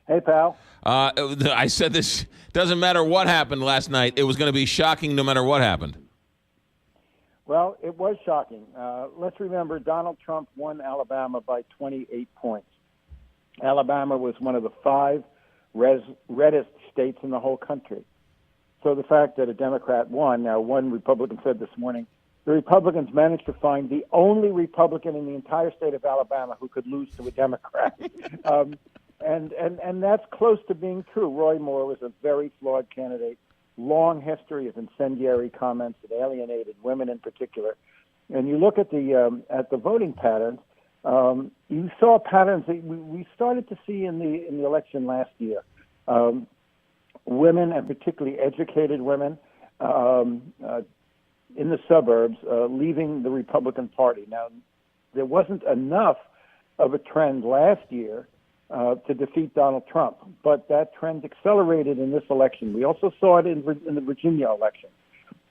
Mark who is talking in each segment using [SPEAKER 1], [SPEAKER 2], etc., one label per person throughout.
[SPEAKER 1] Hey, pal.
[SPEAKER 2] I said this doesn't matter what happened last night. It was going to be shocking no matter what happened.
[SPEAKER 1] Well, it was shocking. Let's remember Donald Trump won Alabama by 28 points. Alabama was one of the 5 reddest states in the whole country. So the fact that a Democrat won, now one Republican said this morning, the Republicans managed to find the only Republican in the entire state of Alabama who could lose to a Democrat. And that's close to being true. Roy Moore was a very flawed candidate, long history of incendiary comments that alienated women in particular. And you look at the voting patterns, you saw patterns that we started to see in the election last year. Women, and particularly educated women, in the suburbs, leaving the Republican Party. Now, there wasn't enough of a trend last year to defeat Donald Trump, but that trend accelerated in this election. We also saw it in the Virginia election.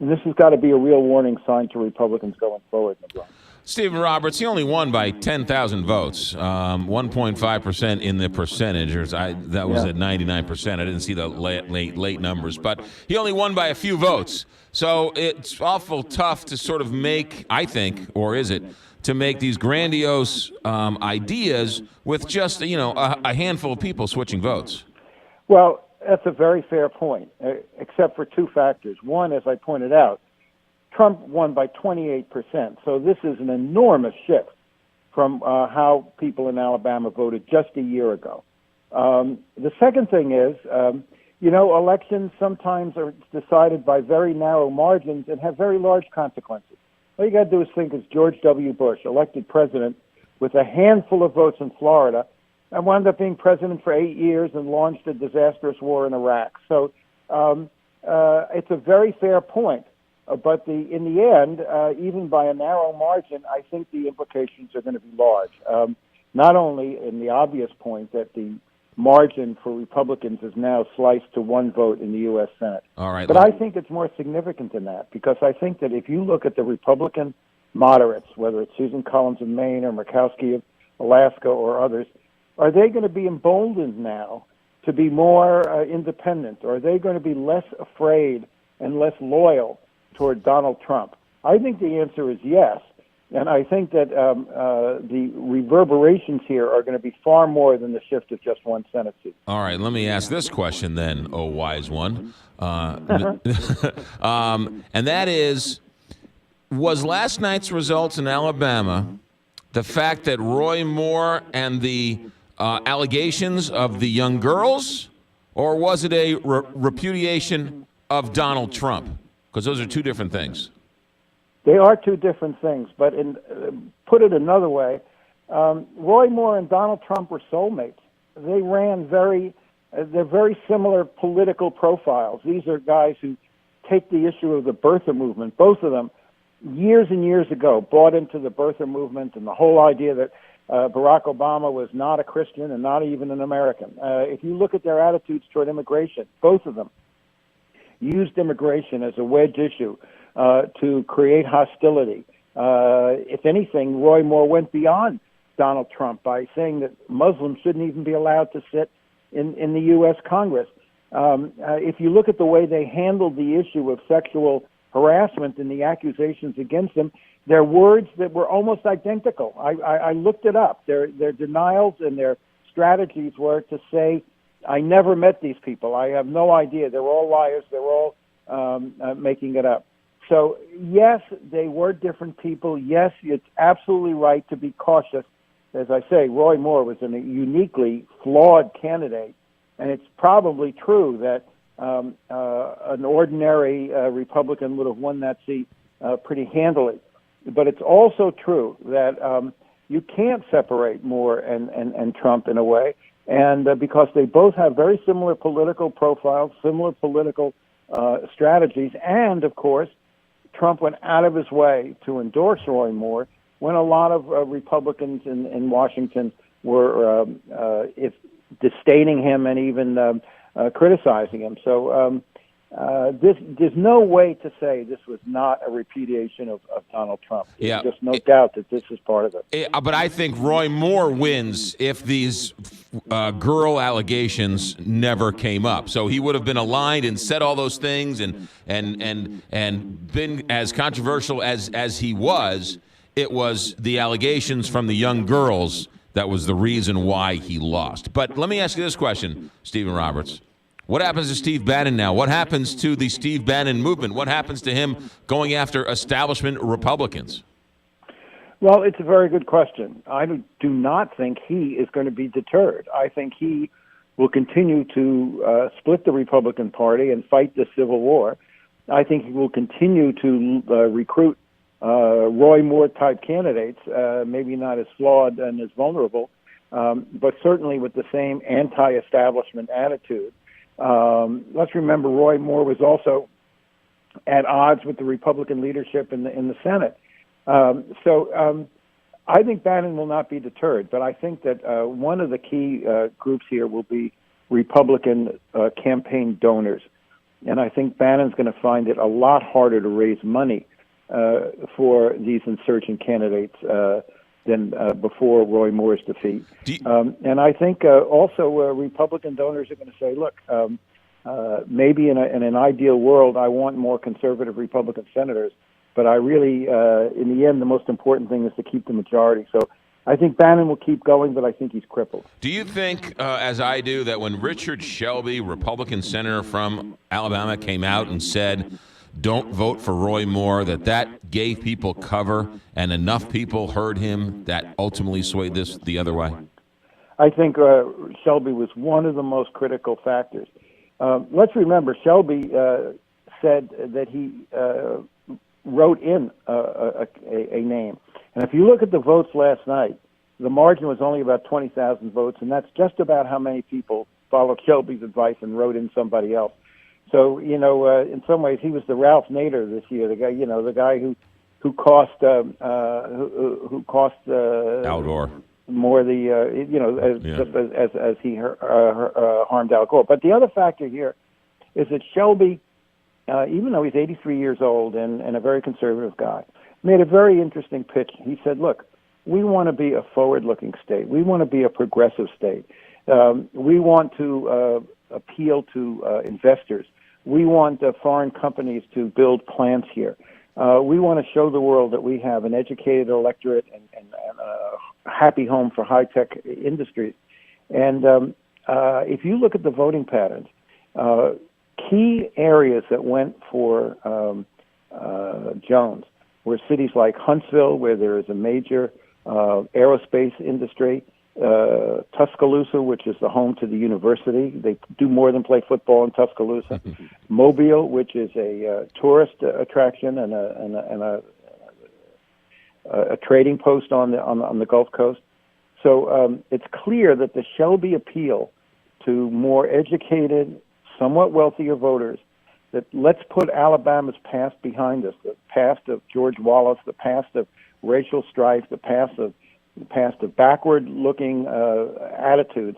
[SPEAKER 1] And this has got to be a real warning sign to Republicans going forward, McGraw.
[SPEAKER 2] Stephen Roberts, he only won by 10,000 votes, 1.5% in the percentage. That was at 99%. I didn't see the late numbers, but he only won by a few votes. So it's awful tough to sort of make, I think, or is it, to make these grandiose ideas with just, a handful of people switching votes.
[SPEAKER 1] Well, that's a very fair point, except for 2 factors. One, as I pointed out, Trump won by 28%. So this is an enormous shift from how people in Alabama voted just a year ago. The second thing is, elections sometimes are decided by very narrow margins and have very large consequences. All you got to do is think as George W. Bush, elected president with a handful of votes in Florida, and wound up being president for 8 years and launched a disastrous war in Iraq. So it's a very fair point. But in the end, even by a narrow margin, I think the implications are going to be large. Not only in the obvious point that the margin for Republicans is now sliced to 1 vote in the U.S. Senate.
[SPEAKER 2] All right,
[SPEAKER 1] but I think it's more significant than that, because I think that if you look at the Republican moderates, whether it's Susan Collins of Maine or Murkowski of Alaska or others, are they going to be emboldened now to be more independent? Or are they going to be less afraid and less loyal toward Donald Trump? I think the answer is yes. And I think that the reverberations here are going to be far more than the shift of just 1 Senate seat.
[SPEAKER 2] All right, let me ask this question then, oh wise one. And that is, was last night's results in Alabama the fact that Roy Moore and the allegations of the young girls, or was it a repudiation of Donald Trump? Because those are 2 different things.
[SPEAKER 1] They are 2 different things, but put it another way, Roy Moore and Donald Trump were soulmates. They ran they're very similar political profiles. These are guys who take the issue of the birther movement. Both of them, years and years ago, bought into the birther movement and the whole idea that Barack Obama was not a Christian and not even an American. If you look at their attitudes toward immigration, both of them used immigration as a wedge issue to create hostility. If anything, Roy Moore went beyond Donald Trump by saying that Muslims shouldn't even be allowed to sit in the U.S. Congress. If you look at the way they handled the issue of sexual harassment and the accusations against them, they're words that were almost identical. I looked it up. Their denials and their strategies were to say, I never met these people. I have no idea. They're all liars. They're all making it up. So, yes, they were different people. Yes, it's absolutely right to be cautious. As I say, Roy Moore was a uniquely flawed candidate, and it's probably true that an ordinary Republican would have won that seat pretty handily. But it's also true that you can't separate Moore and Trump in a way, and because they both have very similar political profiles, similar political strategies, and, of course, Trump went out of his way to endorse Roy Moore when a lot of Republicans in Washington were disdaining him and even criticizing him. So There's no way to say this was not a repudiation of Donald Trump.
[SPEAKER 2] Yeah.
[SPEAKER 1] There's just no doubt that this is part of it.
[SPEAKER 2] But I think Roy Moore wins if these girl allegations never came up. So he would have been aligned and said all those things and been as controversial as he was. It was the allegations from the young girls that was the reason why he lost. But let me ask you this question, Stephen Roberts. What happens to Steve Bannon now? What happens to the Steve Bannon movement? What happens to him going after establishment Republicans?
[SPEAKER 1] Well, it's a very good question. I do not think he is going to be deterred. I think he will continue to split the Republican Party and fight the Civil War. I think he will continue to recruit Roy Moore-type candidates, maybe not as flawed and as vulnerable, but certainly with the same anti-establishment attitude. Let's remember Roy Moore was also at odds with the Republican leadership in the Senate. So I think Bannon will not be deterred, but I think that one of the key groups here will be Republican campaign donors. And I think Bannon's going to find it a lot harder to raise money for these insurgent candidates than before Roy Moore's defeat. And I think also Republican donors are going to say, look, maybe in an ideal world, I want more conservative Republican senators, but I really, in the end, the most important thing is to keep the majority. So I think Bannon will keep going, but I think he's crippled.
[SPEAKER 2] Do you think, as I do, that when Richard Shelby, Republican senator from Alabama, came out and said, don't vote for Roy Moore, that gave people cover and enough people heard him that ultimately swayed this the other way?
[SPEAKER 1] I think Shelby was one of the most critical factors. Let's remember, Shelby said that he wrote in a name. And if you look at the votes last night, the margin was only about 20,000 votes, and that's just about how many people followed Shelby's advice and wrote in somebody else. So, in some ways, he was the Ralph Nader this year, the guy who cost
[SPEAKER 2] Al Gore
[SPEAKER 1] more as he harmed Al Gore. But the other factor here is that Shelby, even though he's 83 years old and a very conservative guy, made a very interesting pitch. He said, look, we want to be a forward-looking state. We want to be a progressive state. We want to appeal to investors. We want foreign companies to build plants here. We want to show the world that we have an educated electorate and a happy home for high-tech industries. And if you look at the voting patterns, key areas that went for Jones were cities like Huntsville, where there is a major aerospace industry, Tuscaloosa, which is the home to the university. They do more than play football in Tuscaloosa. Mobile, which is a tourist attraction and a trading post on the Gulf Coast. So it's clear that the Shelby appeal to more educated, somewhat wealthiher voters, that let's put Alabama's past behind us, the past of George Wallace, the past of racial strife, the past of backward-looking attitudes,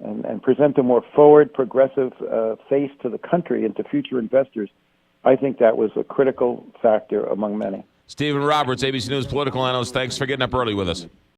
[SPEAKER 1] and present a more forward, progressive face to the country and to future investors. I think that was a critical factor among many.
[SPEAKER 2] Stephen Roberts, ABC News political analyst, thanks for getting up early with us.